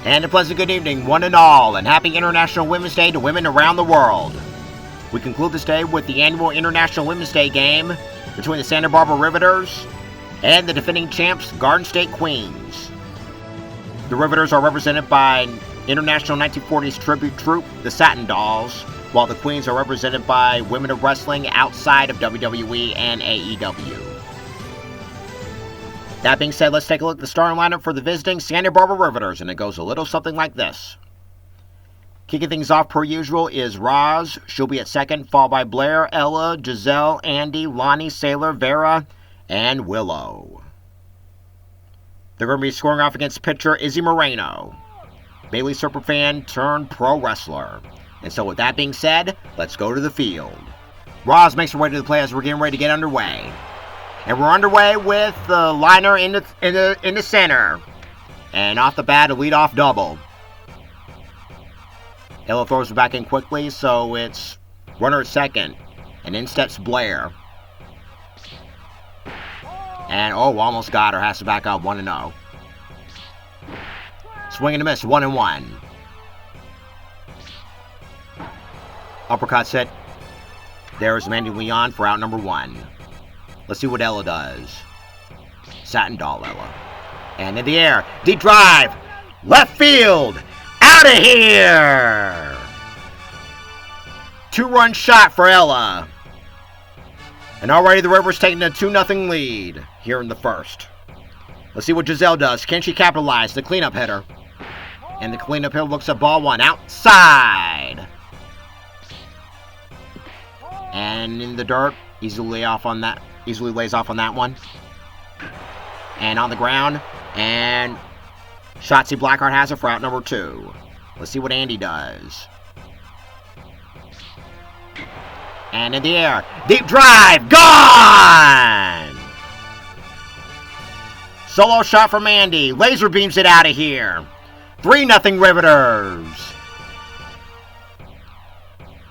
And a pleasant good evening, one and all, and happy International Women's Day to women around the world. We conclude this day with the annual International Women's Day game between the Santa Barbara Riveters and the defending champs, Garden State Queens. The Riveters are represented by International 1940s tribute troupe, the Satin Dolls, while the Queens are represented by women of wrestling outside of WWE and AEW. That being said, let's take a look at the starting lineup for the visiting Santa Barbara Riveters, and it goes a little something like this. Kicking things off per usual is Roz. She'll be at second, followed by Blair, Ella, Giselle, Andy, Lonnie, Sailor, Vera, and Willow. They're going to be scoring off against pitcher Izzy Moreno, Bailey Superfan turned pro wrestler. And so with that being said, let's go to the field. Roz makes her way to the play as we're getting ready to get underway. And we're underway with the liner in the center. And off the bat, a leadoff double. Ella throws it back in quickly, so it's runner at second. And in steps Blair. And, almost got her. Has to back up 1-0. Swing and a miss, 1-1. Uppercut hit. There's Mandy Leon for out number 1. Let's see what Ella does. Satin Doll Ella. And in the air. Deep drive. Left field. Out of here. 2-run shot for Ella. And already the River's taking a 2-0 lead here in the first. Let's see what Giselle does. Can she capitalize? The cleanup hitter. And the cleanup hitter looks at ball 1. Outside. And in the dirt. Easily lays off on that one. And on the ground. And Shotzi Blackheart has it for out number 2. Let's see what Andy does. And in the air. Deep drive. Gone! Solo shot from Andy. Laser beams it out of here. 3-0 Riveters.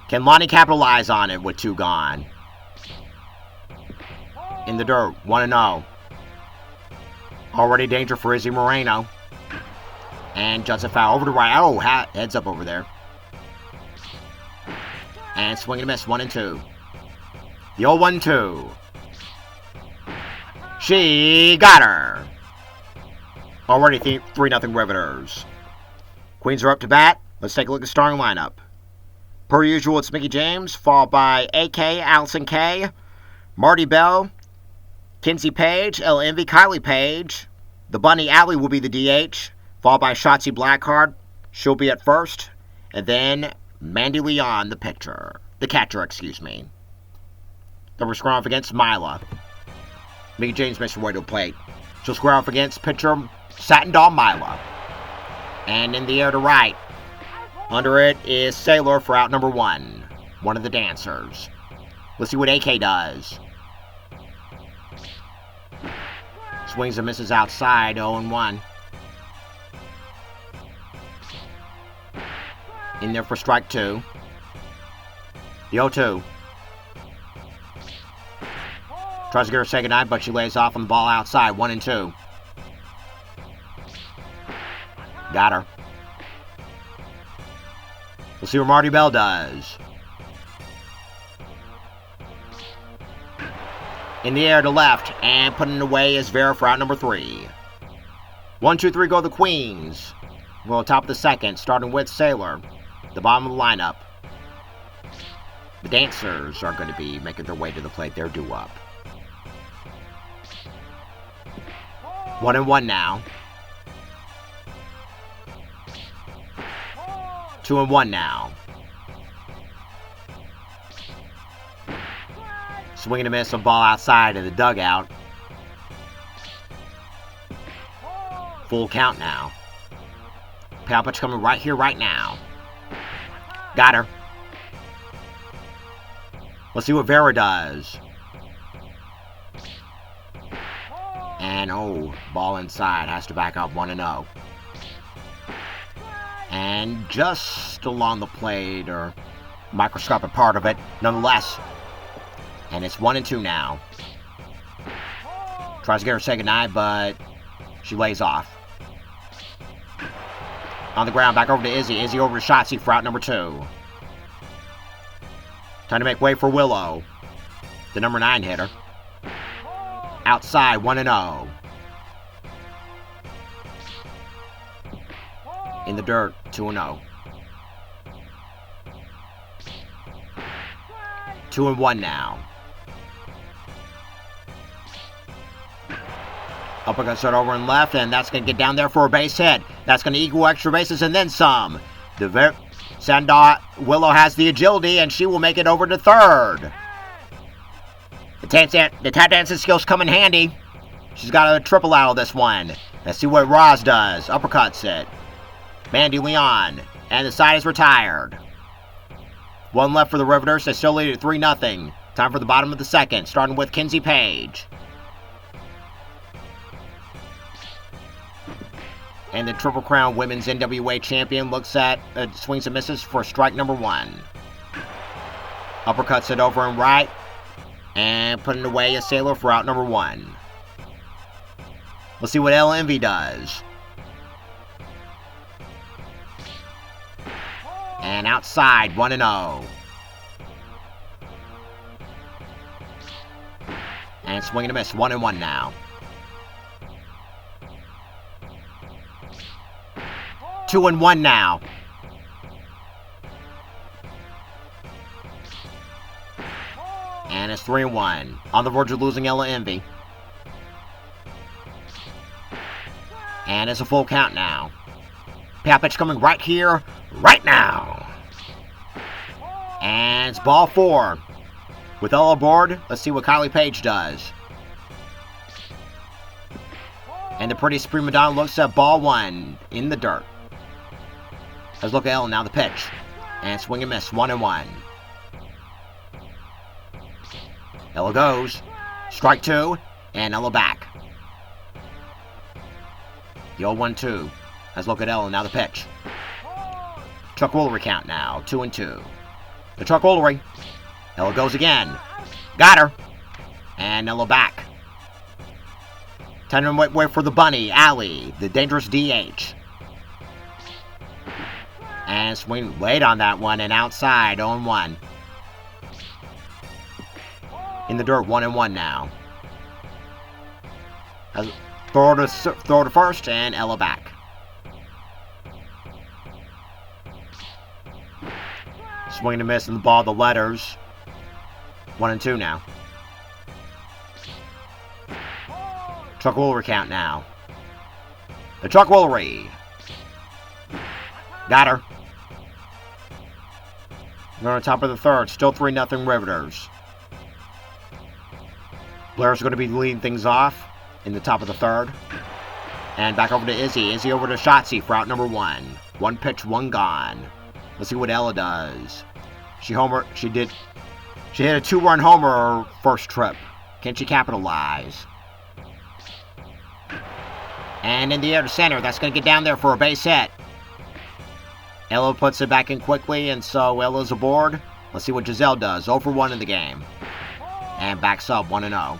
Can Lonnie capitalize on it with 2 gone? In the dirt, 1-0. Already danger for Izzy Moreno. And Judson foul over to right. Heads up over there. And swing and a miss, 1-2. The old 1-2. She got her. Already 3-0 Riveters. Queens are up to bat. Let's take a look at the starting lineup. Per usual, it's Mickey James, followed by AK, Allison K, Marty Bell, Kinsey Page, Ella Envy, Kylie Page. The Bunny Alley will be the DH, followed by Shotzi Blackheart. She'll be at first. And then Mandy Leon, the catcher. Then we're squaring off against Mila. Mickey James makes her way to the plate. She'll square off against pitcher Satin Doll Mila. And in the air to right. Under it is Sailor for out number 1. One of the dancers. Let's see what AK does. Swings and misses outside, 0-1. In there for strike 2. The 0-2. Tries to get her to say goodnight, but she lays off on the ball outside, 1-2. Got her. We'll see what Marty Bell does. In the air to left, and putting it away is Vera for out number 3. 1-2-3 go the Queens. We're on top of the second, starting with Sailor, the bottom of the lineup. The dancers are going to be making their way to the plate. They're due up. 1-1 now. 2-1 now. Swing and a miss, a ball outside of the dugout. Full count now. Power pitch coming right here, right now. Got her. Let's see what Vera does. And, ball inside. Has to back up 1-0. And just along the plate, or microscopic part of it, nonetheless. And it's 1-2 now. Tries to get her to say goodnight, but she lays off. On the ground, back over to Izzy. Izzy over to Shotzi for out number 2. Time to make way for Willow, the number 9 hitter. Outside, 1-0. In the dirt, 2-0. 2-1 now. Uppercut start over and left, and that's going to get down there for a base hit. That's going to equal extra bases and then some. Willow has the agility, and she will make it over to third. The tap dancing skills come in handy. She's got a triple out of this one. Let's see what Roz does. Uppercuts it. Mandy Leon. And the side is retired. 1 left for the Riveters. They still lead at 3-0. Time for the bottom of the second, starting with Kinsey Page. And the Triple Crown Women's NWA Champion looks at swings and misses for strike number 1. Uppercuts it over and right. And putting away a Sailor for out number 1. Let's see what El Envy does. And outside, 1-0. And swing and a miss, 1-1 now. 2-1 now. And it's 3-1. On the verge of losing Ella Envy. And it's a full count now. Pat pitch coming right here, right now. And it's ball 4. With Ella aboard, let's see what Kylie Page does. And the pretty prima donna looks at ball 1 in the dirt. Let's look at Ella now, the pitch. And swing and miss, 1-1. Ella goes. Strike 2, and Ella back. The old 1-2. Let's look at Ella now, the pitch. Chuck Woolery count now, 2-2. The Chuck Woolery. Ella goes again. Got her. And Ella back. Time to wait for the bunny, Allie, the dangerous DH. And swing late on that one, and outside, 0-1. In the dirt, 1-1 now. Throw to first, and Ella back. Swing and a miss in the ball, the letters. 1-2 now. Chuck Woolery count now. The Chuck Woolery. Got her. They're on top of the third. Still 3-0 Riveters. Blair's going to be leading things off in the top of the third. And back over to Izzy. Izzy over to Shotzi for out number 1. 1 pitch, 1 gone. Let's see what Ella does. She hit a 2-run homer her first trip. Can she capitalize? And in the air to center. That's going to get down there for a base hit. Ella puts it back in quickly, and so Ella's aboard. Let's see what Giselle does. 0 for 1 in the game. And backs up, 1-0.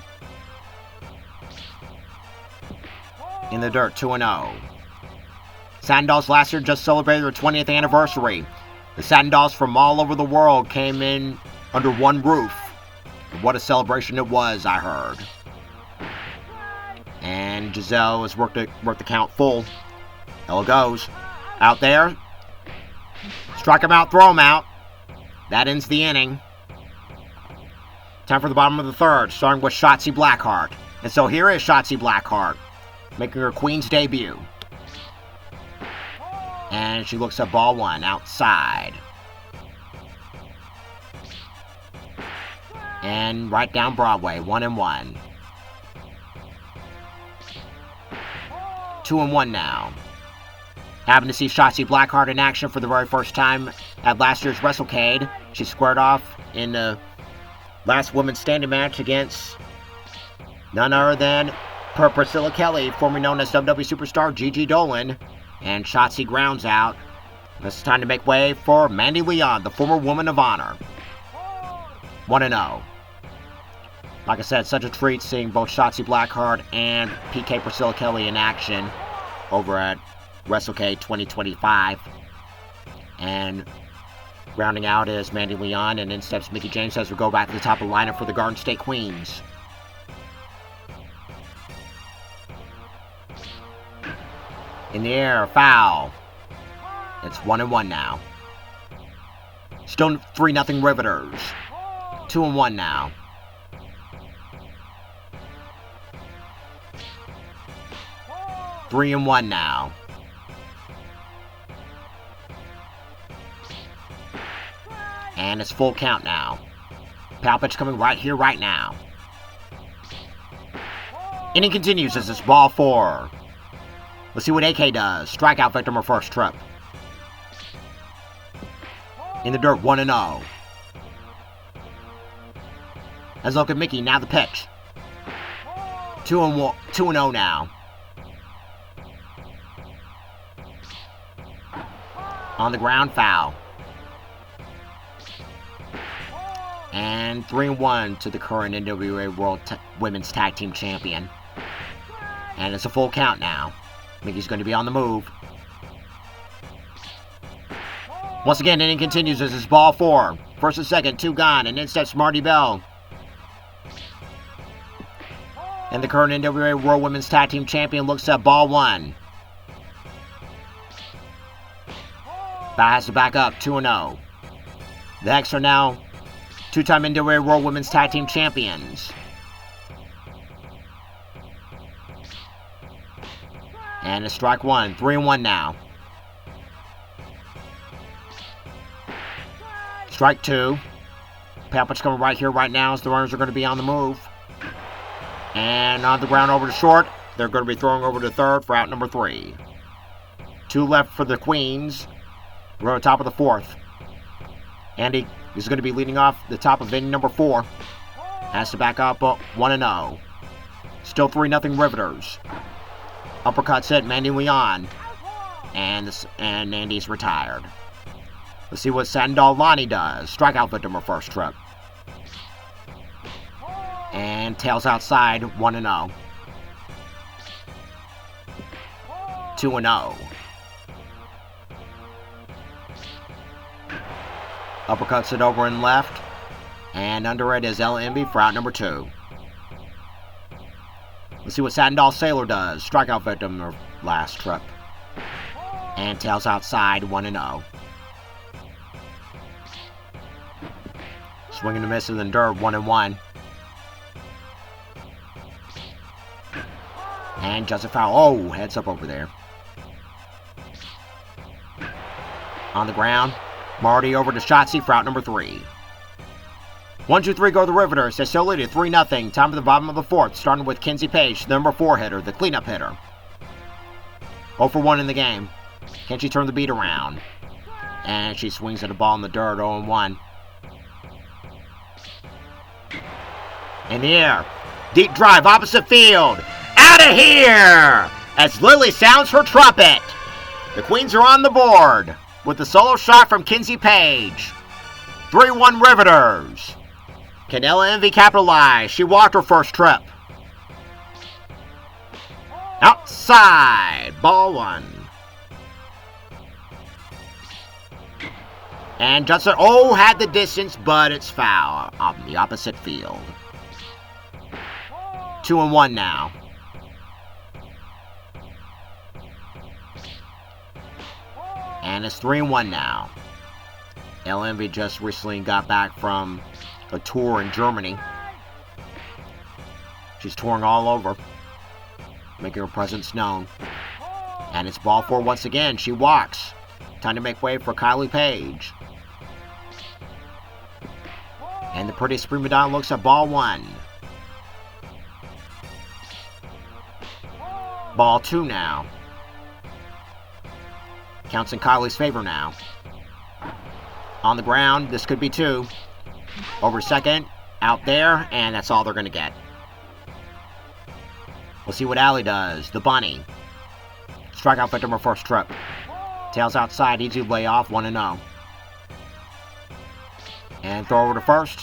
In the dirt, 2-0. Satin Dolls last year just celebrated their 20th anniversary. The Satin Dolls from all over the world came in under one roof. And what a celebration it was, I heard. And Giselle has worked the count full. Ella goes. Out there. Strike him out, throw him out. That ends the inning. Time for the bottom of the third, starting with Shotzi Blackheart. And so here is Shotzi Blackheart, making her Queen's debut. And she looks at ball 1, outside. And right down Broadway, 1-1. 2-1 now. Having to see Shotzi Blackheart in action for the very first time at last year's WrestleCade. She squared off in the last women's standing match against none other than Priscilla Kelly, formerly known as WWE Superstar Gigi Dolan. And Shotzi grounds out. It's time to make way for Mandy Leon, the former Woman of Honor. 1-0. Like I said, such a treat seeing both Shotzi Blackheart and PK Priscilla Kelly in action over at WrestleK 2025. And rounding out is Mandy Leon, and in steps Mickie James as we go back to the top of the lineup for the Garden State Queens. In the air, foul. It's 1-1 now. Still 3-0 Riveters. 2-1 now. 3-1 now. And it's full count now. Pow pitch coming right here, right now. Inning continues as it's ball 4. Let's see what AK does. Strikeout victim or first trip. In the dirt, 1-0. Let's look at Mickie, now the pitch. 2-0 now. On the ground, foul. And 3-1 to the current NWA World Women's Tag Team Champion. And it's a full count now. Mickey's going to be on the move. Once again, inning continues as it's ball 4. First and second, 2 gone, and in steps Marty Bell. And the current NWA World Women's Tag Team Champion looks at ball 1. Bow has to back up, 2-0. The X are now 2-time NWA World Women's Tag Team Champions. And it's strike 1, 3-1 now. Strike 2. Pow pitch coming right here, right now, as the runners are going to be on the move. And on the ground over to short. They're going to be throwing over to third for out number 3. 2 left for the Queens. We're on top of the 4th. Andy is going to be leading off the top of inning number 4. Has to back up 1-0. Still 3-0 Riveters. Uppercuts hit Mandy Leon. And Andy's retired. Let's see what Sandal Lonnie does. Strikeout victim or first trip. And tails outside, 1-0. 2-0. Uppercuts it over and left. And under it is Ella Emby for out number 2. Let's see what Sandal Sailor does. Strikeout victim or last trip. And tails outside, 1-0. Swing and a miss in the dirt, 1-1. And just a foul. Oh, heads up over there. On the ground. Marty over to Shotzi for out number 3. 1-2-3 go the Riveters. They still lead it 3-0. Time at the bottom of the 4th. Starting with Kinsey Page, the number 4 hitter, the cleanup hitter. 0 for 1 in the game. Can she turn the beat around? And she swings at a ball in the dirt, 0-1. In the air. Deep drive, opposite field. Out of here! As Lily sounds her trumpet. The Queens are on the board with the solo shot from Kinsey Page. 3-1 Riveters. Can Ella Envy capitalize? She walked her first trip. Outside. Ball 1. And Judson, had the distance, but it's foul on the opposite field. 2-1 now. And it's 3-1 now. Ella Envy just recently got back from a tour in Germany. She's touring all over, making her presence known. And it's ball 4 once again. She walks. Time to make way for Kylie Page. And the pretty prima donna looks at ball 1. Ball 2 now. Counts in Kylie's favor now. On the ground, this could be 2. Over second, out there, and that's all they're going to get. We'll see what Allie does. The bunny. Strikeout victim her first trip. Tails outside, easy layoff, 1-0. And throw over to first.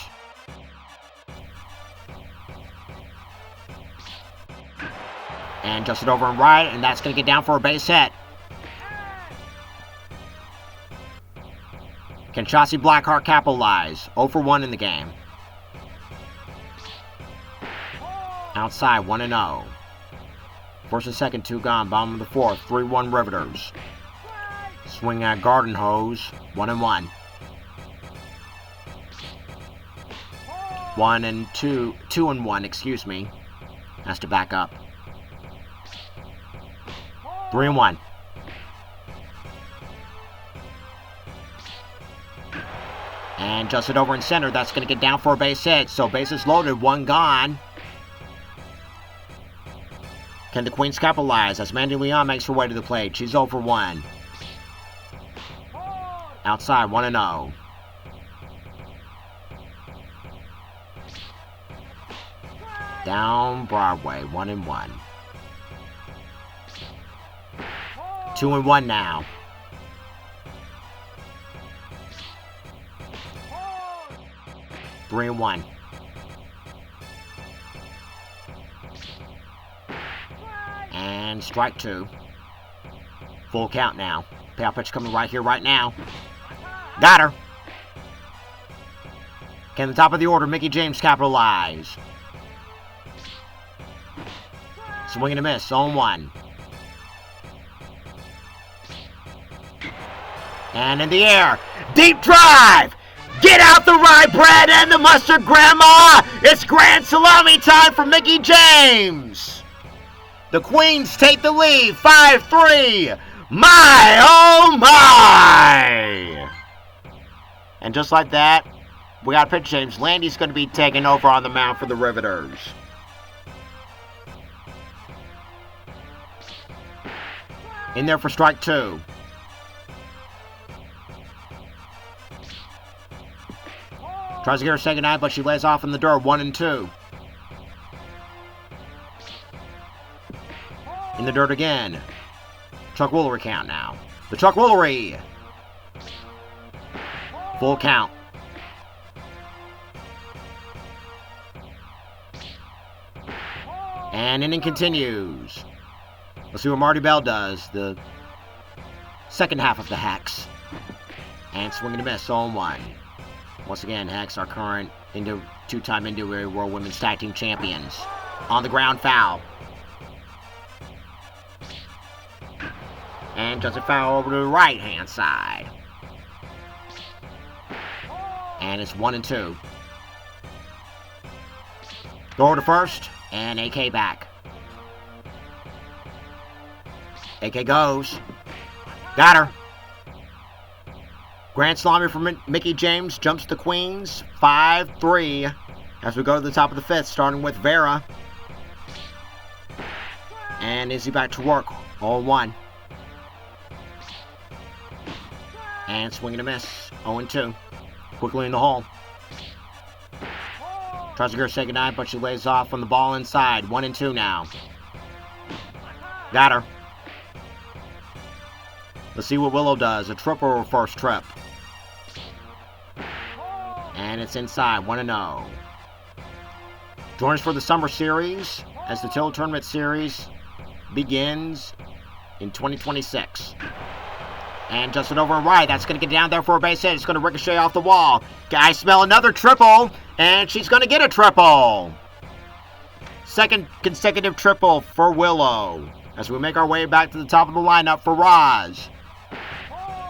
And just it over and right, and that's going to get down for a base hit. Can Chauncey Blackheart capitalize? 0 for 1 in the game. Outside, 1-0. First and second, 2 gone. Bottom of the fourth, 3-1 Riveters. Swing at garden hose, 1-1. 2-1, excuse me. Has to back up. 3-1. And just it over in center. That's going to get down for a base hit. So bases loaded, 1 gone. Can the Queens capitalize as Mandy Leon makes her way to the plate? She's 0 for 1. Outside, 1-0. Down Broadway, 1-1. 2-1 now. Three and 1. And strike 2. Full count now. Payout pitch coming right here, right now. Got her. Can the top of the order, Mickey James, capitalize? Swing and a miss, 0-1. And in the air, deep drive! Get out the rye bread and the mustard, Grandma! It's grand salami time for Mickey James! The Queens take the lead, 5-3! My, oh my! And just like that, we got a pitch change. Landy's going to be taking over on the mound for the Riveters. In there for strike 2. Tries to get her second eye, but she lays off in the dirt. 1-2. In the dirt again. Chuck Woolery count now. The Chuck Woolery. Full count. And inning continues. Let's see what Marty Bell does. The second half of the Hex. And swing and a miss. 0-1. Once again, Hex, our current two-time Indoor World Women's Tag Team Champions. On the ground, foul. And just a foul over to the right-hand side. And it's 1-2. Go over to first, and AK back. AK goes. Got her. Grand Salami from Mickey James jumps the Queens. 5-3. As we go to the top of the fifth, starting with Vera. And Izzy back to work. 0-1. And swing and a miss. 0-2. Quickly in the hole. Tries to get her second eye, but she lays off on the ball inside. 1-2 now. Got her. Let's see what Willow does. A triple or first trip. And it's inside. 1-0. Join us for the Summer Series as the Till Tournament Series begins in 2026. And Justin over and right. That's going to get down there for a base hit. It's going to ricochet off the wall. I smell another triple. And she's going to get a triple. Second consecutive triple for Willow. As we make our way back to the top of the lineup for Roz.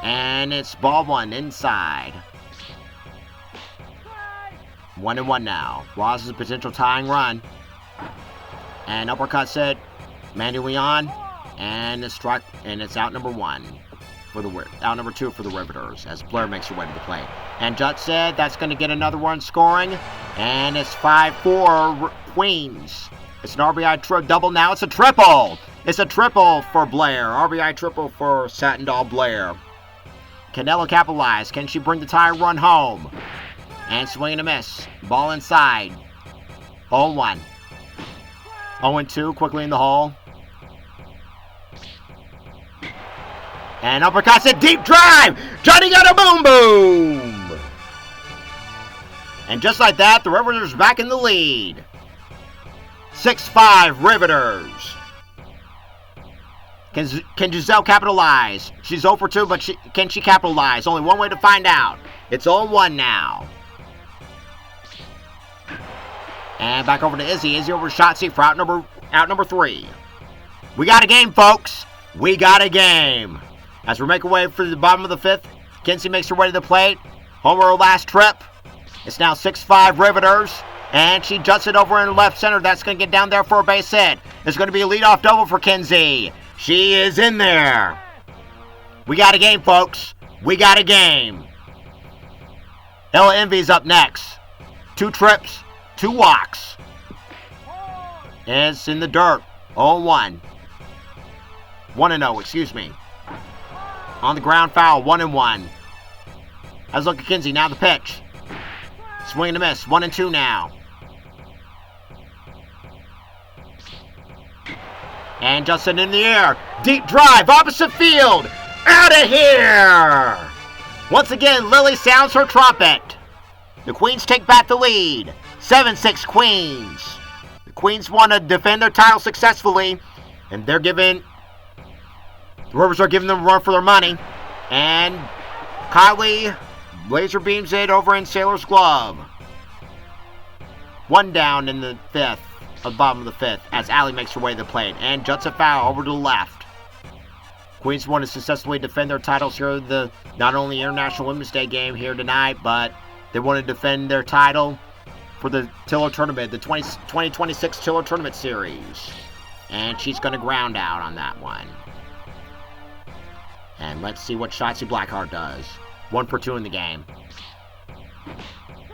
And it's ball 1 inside. 1-1 now. Roz's potential tying run. And uppercut set. Mandy Leon. And it's struck. And it's out number 1. Out number 2 for the Riveters as Blair makes her way to the plate. And Jut said that's going to get another one scoring. And it's 5-4 Queens. It's an RBI double now. It's a triple. It's a triple for Blair. RBI triple for Satin Doll Blair. Can Ella capitalize? Can she bring the tie run home? And swing and a miss. Ball inside. 0-1. 0-2 quickly in the hole. And uppercuts a deep drive. Johnny got a boom boom. And just like that, the Riveters back in the lead. 6-5 Riveters. Can Giselle capitalize? She's 0 for 2, but can she capitalize? Only one way to find out. It's 0-1 now. And back over to Izzy. Izzy over to Shotzi for out number 3. We got a game, folks. We got a game. As we make our way for the bottom of the 5th, Kinsey makes her way to the plate. Homer her last trip. It's now 6-5 Riveters. And she juts it over in left center. That's going to get down there for a base hit. It's going to be a leadoff double for Kinsey. She is in there. We got a game, folks. We got a game. Ella Envy's up next. 2 trips, 2 walks. And it's in the dirt. 0-1. 1-0, excuse me. On the ground foul, 1-1. Let's look at Kinsey. Now the pitch. Swing and a miss. 1-2 now. And Justin in the air. Deep drive. Opposite field. Out of here. Once again, Lily sounds her trumpet. The Queens take back the lead. 7-6 Queens. The Queens want to defend their title successfully. And they're giving... The Rivers are giving them a run for their money. And Kylie laser beams it over in Sailor's glove. 1 down in the 5th. At the bottom of the 5th. As Allie makes her way to the plate. And juts a foul over to the left. Queens want to successfully defend their titles here at the not only International Women's Day game here tonight, but they want to defend their title for the Tiller Tournament, the 2026 Tiller Tournament Series. And she's going to ground out on that one. And let's see what Shotzi Blackheart does. 1 for 2 in the game.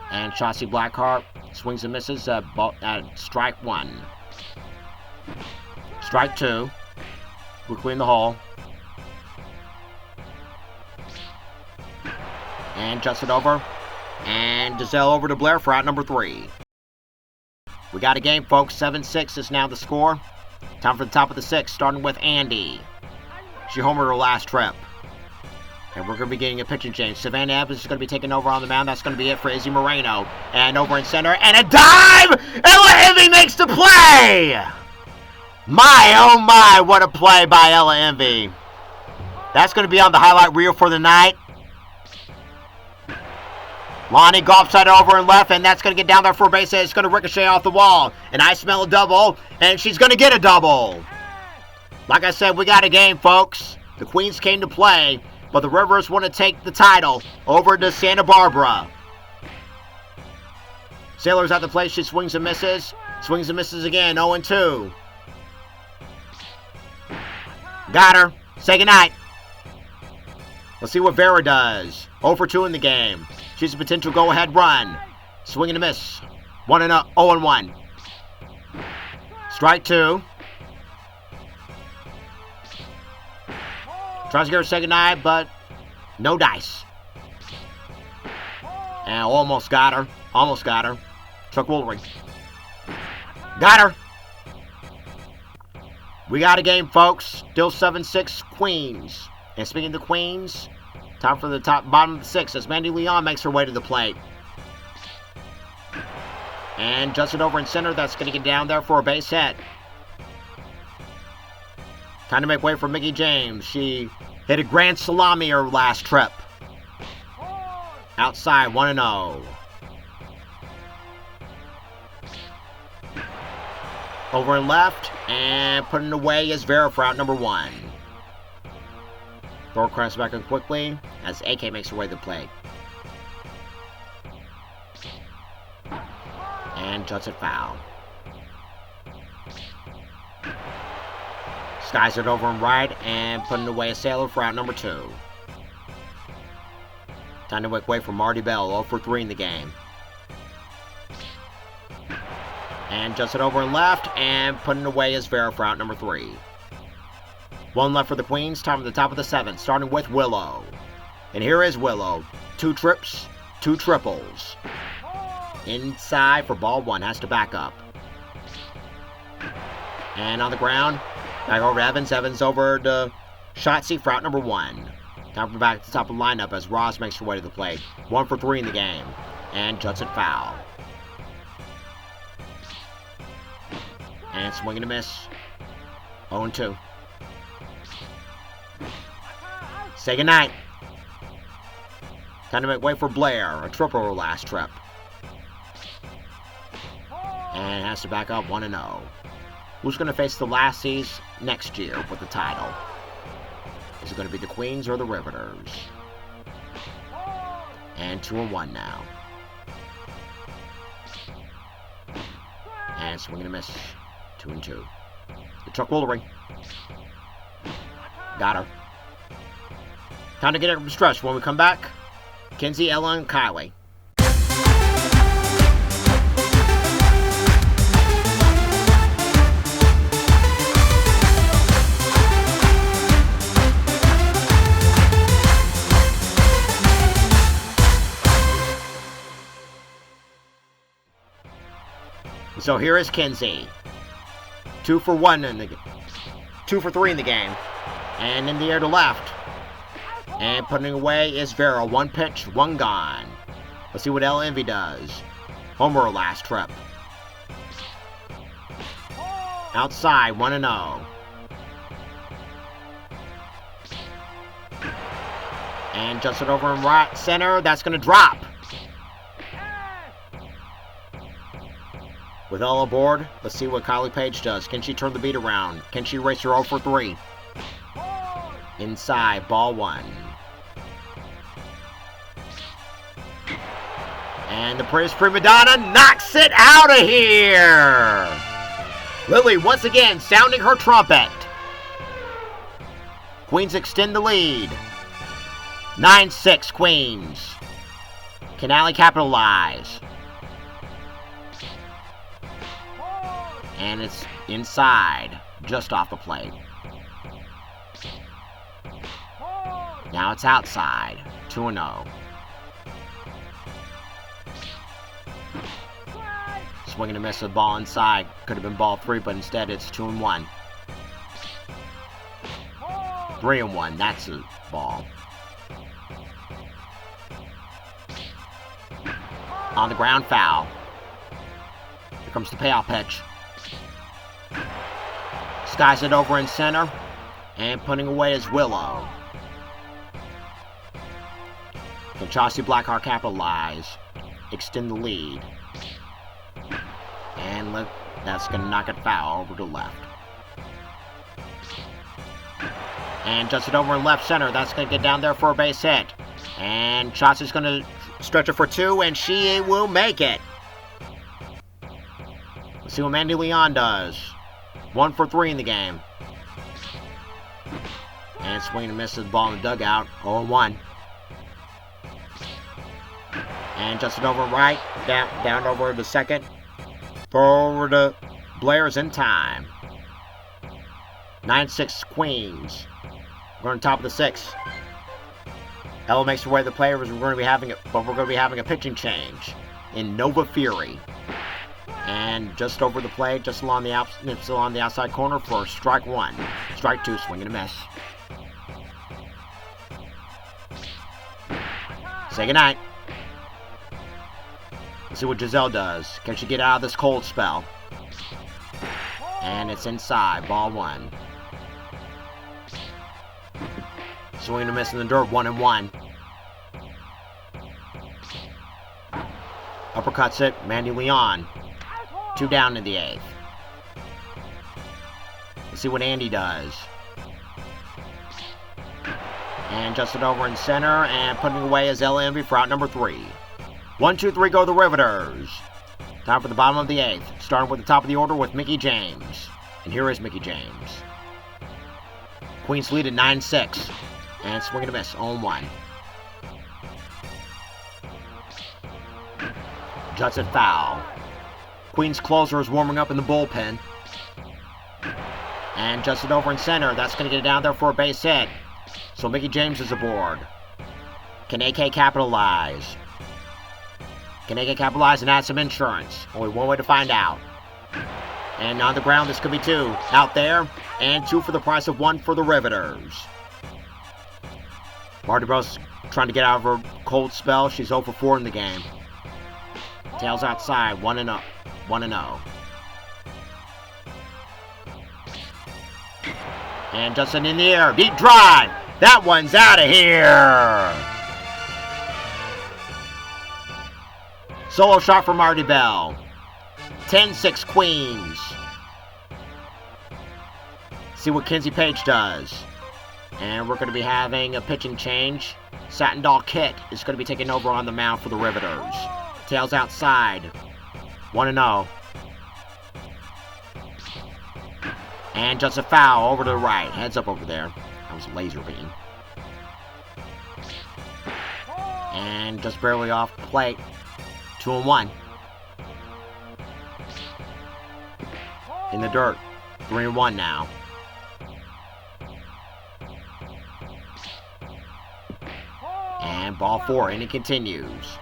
And Shotzi Blackheart swings and misses at strike 1. Strike 2. Quickly in the hole. And juts it over. And Giselle over to Blair for out number 3. We got a game, folks. 7-6 is now the score. Time for the top of the 6th, starting with Andy. She homered her last trip. And we're going to be getting a pitching change. Savannah Evans is going to be taking over on the mound. That's going to be it for Izzy Moreno. And over in center. And a dive! Ella Envy makes the play! My, oh my, what a play by Ella Envy. That's going to be on the highlight reel for the night. Lonnie golfs it over and left, and that's going to get down there for a base hit. It's going to ricochet off the wall. And I smell a double, and she's going to get a double. Like I said, we got a game, folks. The Queens came to play, but the Rivers want to take the title over to Santa Barbara. Sailor's at the plate. She swings and misses. Swings and misses again. 0-2. Got her. Say goodnight. Let's see what Vera does. 0 for 2 in the game. She's a potential go-ahead run. Swing and a miss. 0-1. Strike 2. Tries to get her second eye, but no dice. And almost got her. Almost got her. Chuck Woolery. Got her. We got a game, folks. Still 7-6 Queens. And speaking of the Queens, time for the bottom of the 6th as Mandy Leon makes her way to the plate. And just it over in center. That's going to get down there for a base hit. Time to make way for Mickey James. She hit a grand salami her last trip. Outside, 1-0. Over and left, and putting away is Vera for out number 1. Throw crosses back in quickly as AK makes her way to the plate. And juts it foul. Skies it over and right, and putting away a Sailor for out number 2. Time to make way for Marty Bell, 0 for 3 in the game. And just it over and left, and putting away is Vera for out number 3. 1 left for the Queens, time at the top of the 7th, starting with Willow. And here is Willow. 2 trips, 2 triples. Inside for ball 1, has to back up. And on the ground, back over to Evans. Evans over to Shotzi for out number 1. Time for back at the top of the lineup as Ross makes her way to the plate. 1 for 3 in the game. And juts it foul. And swing and a miss. 0-2. Say goodnight. Time to make way for Blair, a triple her last trip. And has to back up 1-0. Who's going to face the Lassies next year with the title? Is it going to be the Queens or the Riveters? And 2-1 now. And swing and a miss. 2-2. The truck will ring. Got her. Time to get her from stretch. When we come back, Kenzie, Ella, and Kylie. So here is Kenzie. 2 for 3 in the game. And in the air to left. And putting away is Vera. 1 pitch, 1 gone. Let's see what Ella Envy does. Homer last trip. Outside, 1-0. And just it over in right center. That's going to drop. With Ella aboard, let's see what Kylie Page does. Can she turn the beat around? Can she race her 0 for 3? Inside, ball 1. And the Prettiest Prima Donna knocks it out of here! Lily once again sounding her trumpet. Queens extend the lead. 9-6 Queens. Can Allie capitalize? And it's inside, just off the plate. Now it's outside, 2-0. Swing and a miss with the ball inside. Could have been ball 3, but instead it's 2-1. 3-1, that's a ball. On the ground, foul. Here comes the payoff pitch. Skies it over in center. And putting away is Willow. Can Chauncey Blackheart capitalize? Extend the lead. And that's going to knock it foul over to left. And just it over in left center. That's going to get down there for a base hit. And Chauncey's going to stretch it for 2, and she will make it. Let's see what Mandy Leon does. 1 for 3 in the game. And swing and miss the ball in the dugout. 0-1. And just it over right. Down over to second. Throw over to Blair's in time. 9-6 Queens. We're going to top of the 6th. Ella makes her way to the players. We're going to be having a pitching change in Nova Fury. And just over the plate, just along the outside corner for strike 1. Strike 2, swing and a miss. Say goodnight. Let's see what Giselle does. Can she get out of this cold spell? And it's inside, ball 1. Swing and a miss in the dirt, 1-1. Uppercuts it, Mandy Leon. 2 down in the 8th. Let's see what Andy does. And just it over in center, and putting away is Ella Envy for out number 3. 1, 2, 3 go the Riveters. Time for the bottom of the 8th. Starting with the top of the order with Mickey James. And here is Mickey James. Queens lead at 9-6. And swing and a miss, 0-1. Juts it foul. Queens closer is warming up in the bullpen. And just it over in center. That's going to get it down there for a base hit. So Mickey James is aboard. Can AK capitalize? Can AK capitalize and add some insurance? Only one way to find out. And on the ground, this could be 2. Out there, and 2 for the price of 1 for the Riveters. Marty Bros trying to get out of her cold spell. She's 0 for 4 in the game. Tails outside, 1-0. 1-0. And Justin in the air, deep drive. That one's out of here. Solo shot from Marty Bell. 10-6 Queens. See what Kinsey Page does. And we're going to be having a pitching change. Satin Doll Kit is going to be taking over on the mound for the Riveters. Tails outside. 1-0. And just a foul over to the right. Heads up over there. That was a laser beam. And just barely off the plate. 2-1. In the dirt. 3-1 now. And ball 4, and it continues.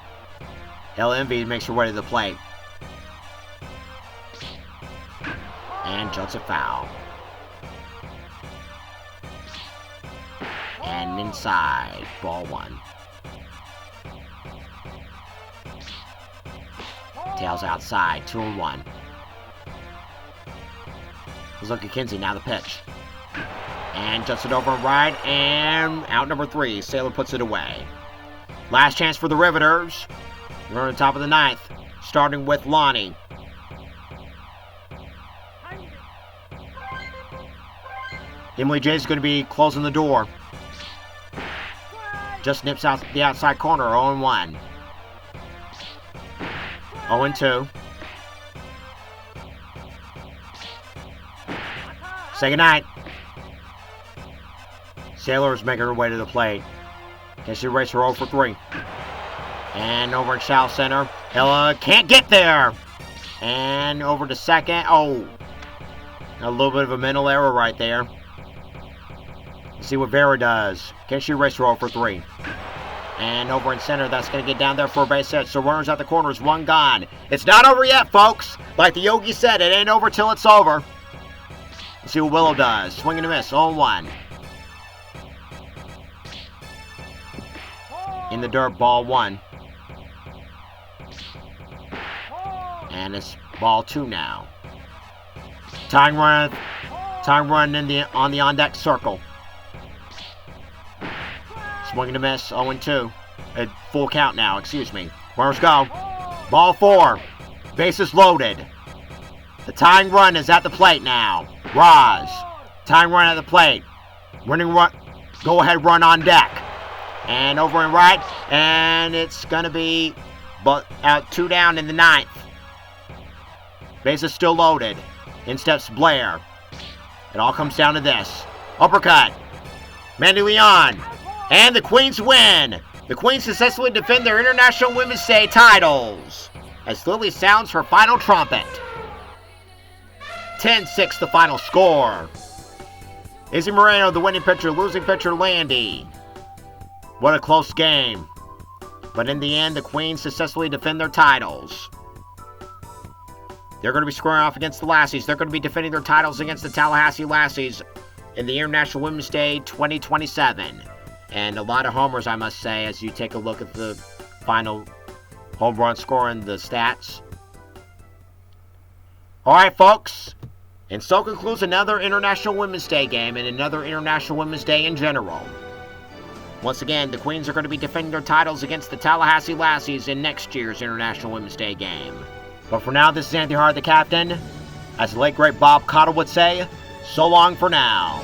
Hell Envy makes her way to the plate. And jumps a foul. And inside, ball 1. Tails outside, 2-1. Let's look at Kinsey, now the pitch. And jumps it over and right, and out number 3. Sailor puts it away. Last chance for the Riveters. We're on the top of the 9th, starting with Lonnie. Emily J is going to be closing the door. Just nips out the outside corner, 0-1. 0-2. Say goodnight. Sailor is making her way to the plate. Can she race her 0 for 3? And over in South Center. Hella can't get there. And over to second. Oh. A little bit of a mental error right there. Let's see what Vera does. Can she race her 0 for 3? And over in center, that's going to get down there for a base hit. So runners at the corners, 1 gone. It's not over yet, folks. Like the Yogi said, it ain't over till it's over. Let's see what Willow does. Swing and a miss, 0-1. In the dirt, ball 1. And it's ball 2 now. Time run on the on-deck circle. Swing and a miss, 0-2. Full count now, excuse me. Runners go. Ball 4. Bases loaded. The tying run is at the plate now. Roz. Tying run at the plate. Running run. Go ahead run on deck. And over and right. And it's going to be out 2 down in the 9th. Bases still loaded. In steps Blair. It all comes down to this. Uppercut. Mandy Leon. And the Queens win. The Queens successfully defend their International Women's Day titles. As Lily sounds her final trumpet. 10-6 the final score. Izzy Moreno, the winning pitcher, losing pitcher, Landy. What a close game. But in the end, the Queens successfully defend their titles. They're going to be squaring off against the Lassies. They're going to be defending their titles against the Tallahassee Lassies in the International Women's Day 2027. And a lot of homers, I must say, as you take a look at the final home run score and the stats. Alright, folks. And so concludes another International Women's Day game and another International Women's Day in general. Once again, the Queens are going to be defending their titles against the Tallahassee Lassies in next year's International Women's Day game. But for now, this is Anthony Hart, the captain. As the late great Bob Cottle would say, so long for now.